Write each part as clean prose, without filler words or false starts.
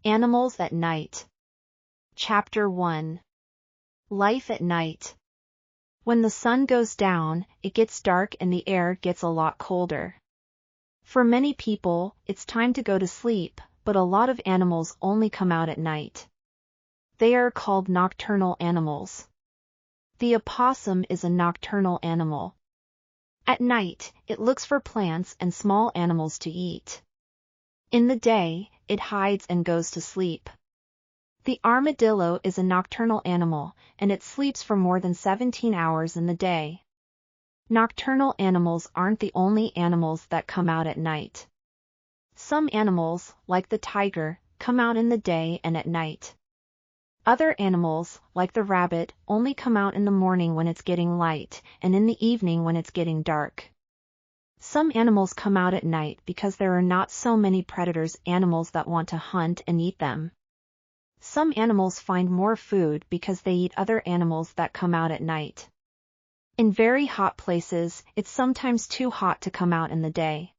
Animals at night. Chapter 1. Life at night. When the sun goes down, it gets dark and the air gets a lot colder. For many people, it's time to go to sleep, but a lot of animals only come out at night. They are called nocturnal animals. The opossum is a nocturnal animal. At night, it looks for plants and small animals to eat. In the day, it hides and goes to sleep. The armadillo is a nocturnal animal, and it sleeps for more than 17 hours in the day. Nocturnal animals aren't the only animals that come out at night. Some animals, like the tiger, come out in the day and at night. Other animals, like the rabbit, only come out in the morning when it's getting light, and in the evening when it's getting dark. Some animals come out at night because there are not so many predators animals that want to hunt and eat them. Some animals find more food because they eat other animals that come out at night. In very hot places, it's sometimes too hot to come out in the day.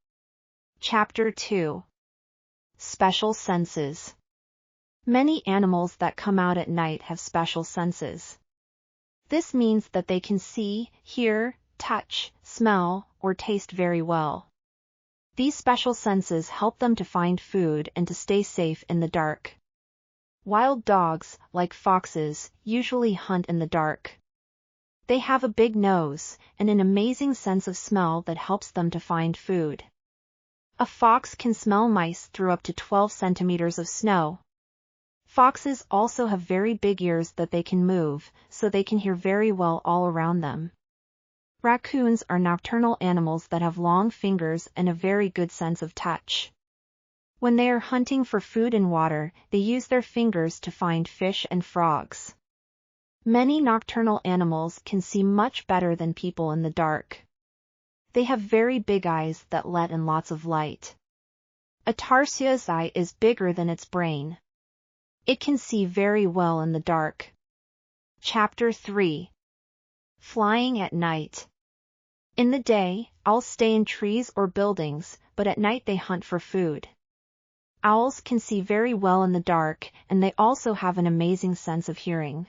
Chapter 2. Special senses. Many animals that come out at night have special senses. This means that they can see, hear, touch, smell, or taste very well. These special senses help them to find food and to stay safe in the dark. Wild dogs, like foxes, usually hunt in the dark. They have a big nose and an amazing sense of smell that helps them to find food. A fox can smell mice through up to 12 centimeters of snow. Foxes also have very big ears that they can move, so they can hear very well all around them. Raccoons are nocturnal animals that have long fingers and a very good sense of touch. When they are hunting for food and water, they use their fingers to find fish and frogs. Many nocturnal animals can see much better than people in the dark. They have very big eyes that let in lots of light. A tarsia's eye is bigger than its brain. It can see very well in the dark. Chapter 3. Flying at night. In the day, owls stay in trees or buildings, but at night they hunt for food. Owls can see very well in the dark, and they also have an amazing sense of hearing.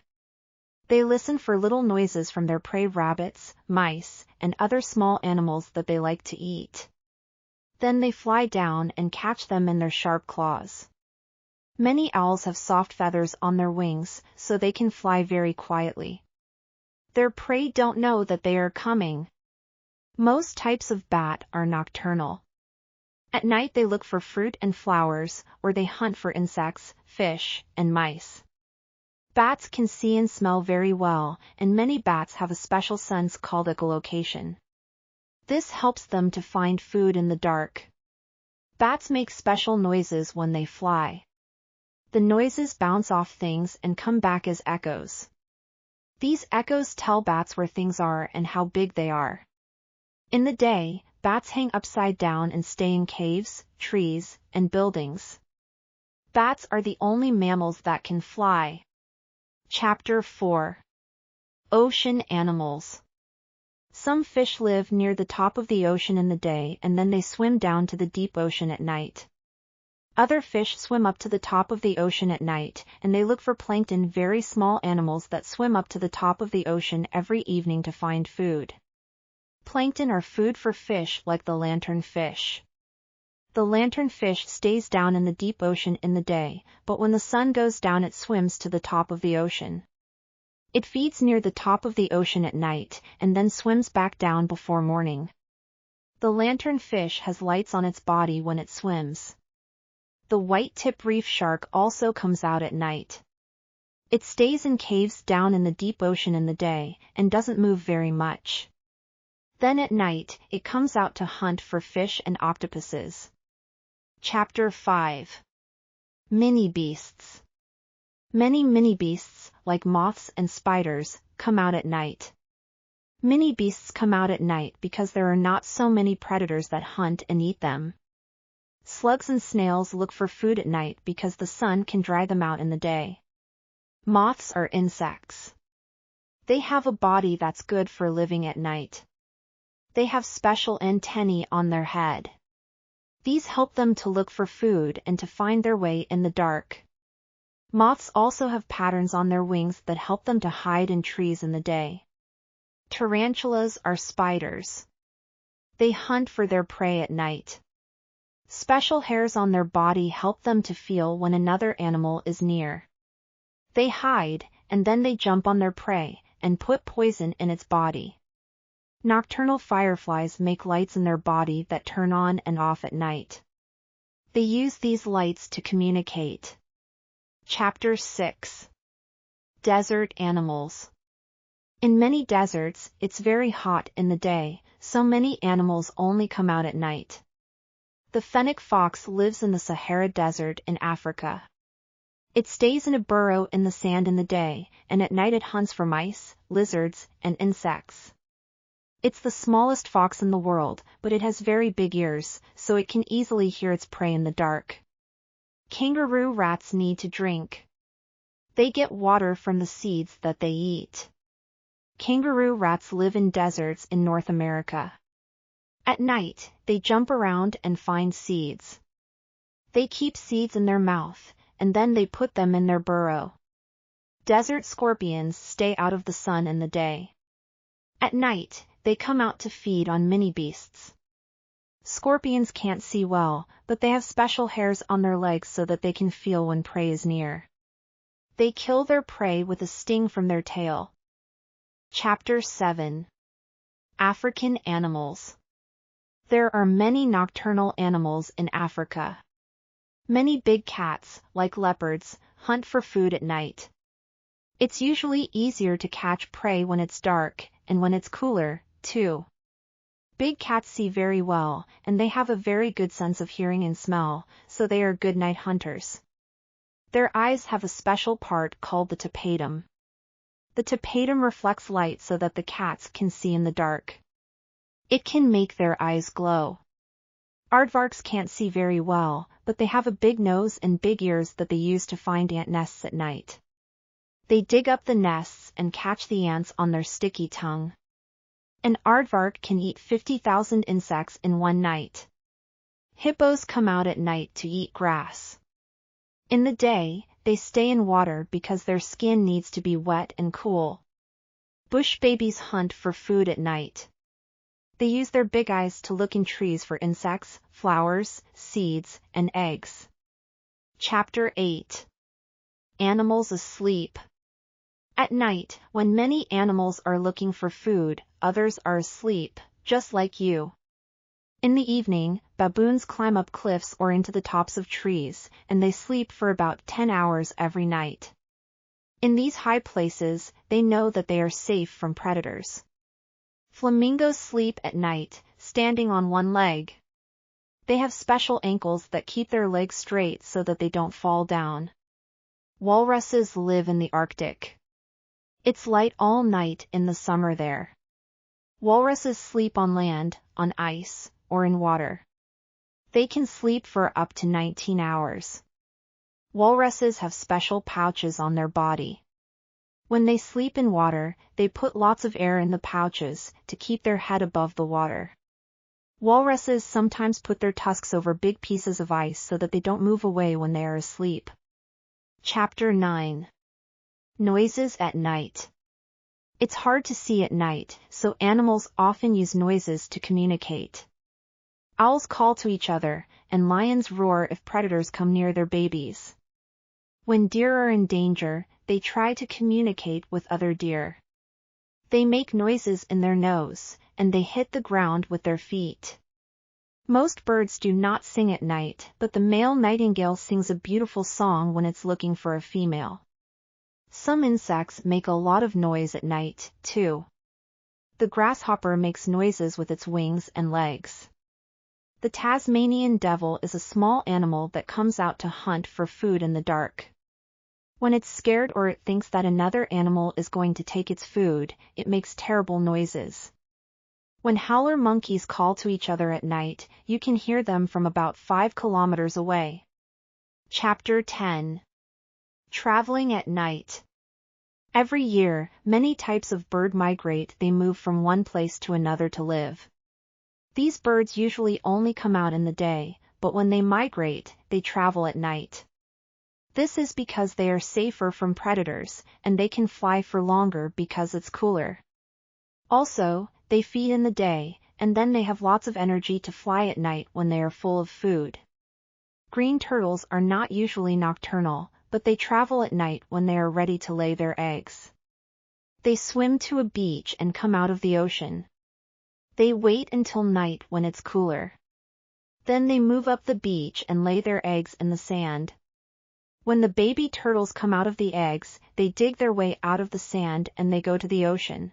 They listen for little noises from their prey, rabbits, mice, and other small animals that they like to eat. Then they fly down and catch them in their sharp claws. Many owls have soft feathers on their wings, so they can fly very quietly. Their prey don't know that they are coming. Most types of bat are nocturnal. At night they look for fruit and flowers, or they hunt for insects, fish, and mice. Bats can see and smell very well, and many bats have a special sense called echolocation. This helps them to find food in the dark. Bats make special noises when they fly. The noises bounce off things and come back as echoes. These echoes tell bats where things are and how big they are. In the day, bats hang upside down and stay in caves, trees, and buildings. Bats are the only mammals that can fly. Chapter 4. Ocean animals. Some fish live near the top of the ocean in the day and then they swim down to the deep ocean at night. Other fish swim up to the top of the ocean at night, and they look for plankton, very small animals that swim up to the top of the ocean every evening to find food. Plankton are food for fish like the lanternfish. The lanternfish stays down in the deep ocean in the day, but when the sun goes down it swims to the top of the ocean. It feeds near the top of the ocean at night, and then swims back down before morning. The lanternfish has lights on its body when it swims. The white-tip reef shark also comes out at night. It stays in caves down in the deep ocean in the day, and doesn't move very much. Then at night, it comes out to hunt for fish and octopuses. Chapter 5. Mini beasts. Many mini beasts, like moths and spiders, come out at night. Mini beasts come out at night because there are not so many predators that hunt and eat them. Slugs and snails look for food at night because the sun can dry them out in the day. Moths are insects. They have a body that's good for living at night. They have special antennae on their head. These help them to look for food and to find their way in the dark. Moths also have patterns on their wings that help them to hide in trees in the day. Tarantulas are spiders. They hunt for their prey at night. Special hairs on their body help them to feel when another animal is near. They hide, and then they jump on their prey, and put poison in its body. Nocturnal fireflies make lights in their body that turn on and off at night. They use these lights to communicate. Chapter 6. Desert Animals. In many deserts, it's very hot in the day, so many animals only come out at night. The fennec fox lives in the Sahara Desert in Africa. It stays in a burrow in the sand in the day, and at night it hunts for mice, lizards, and insects. It's the smallest fox in the world, but it has very big ears, so it can easily hear its prey in the dark. Kangaroo rats need to drink. They get water from the seeds that they eat. Kangaroo rats live in deserts in North America. At night, they jump around and find seeds. They keep seeds in their mouth, and then they put them in their burrow. Desert scorpions stay out of the sun in the day. At night, they come out to feed on mini beasts. Scorpions can't see well, but they have special hairs on their legs so that they can feel when prey is near. They kill their prey with a sting from their tail. Chapter 7. African Animals. There are many nocturnal animals in Africa. Many big cats, like leopards, hunt for food at night. It's usually easier to catch prey when it's dark, and when it's cooler, too. Big cats see very well, and they have a very good sense of hearing and smell, so they are good night hunters. Their eyes have a special part called the tapetum. The tapetum reflects light so that the cats can see in the dark. It can make their eyes glow. Aardvarks can't see very well, but they have a big nose and big ears that they use to find ant nests at night. They dig up the nests and catch the ants on their sticky tongue. An aardvark can eat 50,000 insects in one night. Hippos come out at night to eat grass. In the day, they stay in water because their skin needs to be wet and cool. Bush babies hunt for food at night. They use their big eyes to look in trees for insects, flowers, seeds, and eggs. Chapter 8. Animals asleep. At night, when many animals are looking for food, others are asleep, just like you. In the evening, baboons climb up cliffs or into the tops of trees, and they sleep for about 10 hours every night. In these high places, they know that they are safe from predators. Flamingos sleep at night, standing on one leg. They have special ankles that keep their legs straight so that they don't fall down. Walruses live in the Arctic. It's light all night in the summer there. Walruses sleep on land, on ice, or in water. They can sleep for up to 19 hours. Walruses have special pouches on their body. When they sleep in water, they put lots of air in the pouches to keep their head above the water. Walruses sometimes put their tusks over big pieces of ice so that they don't move away when they are asleep. Chapter 9. Noises at night. It's hard to see at night, so animals often use noises to communicate. Owls call to each other, and lions roar if predators come near their babies. When deer are in danger, they try to communicate with other deer. They make noises in their nose, and they hit the ground with their feet. Most birds do not sing at night, but the male nightingale sings a beautiful song when it's looking for a female. Some insects make a lot of noise at night, too. The grasshopper makes noises with its wings and legs. The Tasmanian devil is a small animal that comes out to hunt for food in the dark. When it's scared or it thinks that another animal is going to take its food, it makes terrible noises. When howler monkeys call to each other at night, you can hear them from about 5 kilometers away. Chapter 10. Traveling at night. Every year, many types of bird migrate. They move from one place to another to live. These birds usually only come out in the day, but when they migrate, they travel at night. This is because they are safer from predators, and they can fly for longer because it's cooler. Also, they feed in the day, and then they have lots of energy to fly at night when they are full of food. Green turtles are not usually nocturnal, but they travel at night when they are ready to lay their eggs. They swim to a beach and come out of the ocean. They wait until night when it's cooler. Then they move up the beach and lay their eggs in the sand. When the baby turtles come out of the eggs, they dig their way out of the sand and they go to the ocean.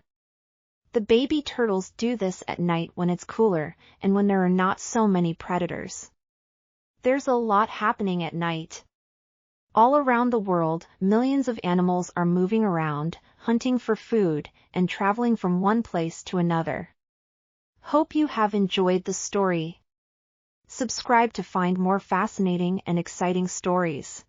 The baby turtles do this at night when it's cooler, and when there are not so many predators. There's a lot happening at night. All around the world, millions of animals are moving around, hunting for food, and traveling from one place to another. Hope you have enjoyed the story. Subscribe to find more fascinating and exciting stories.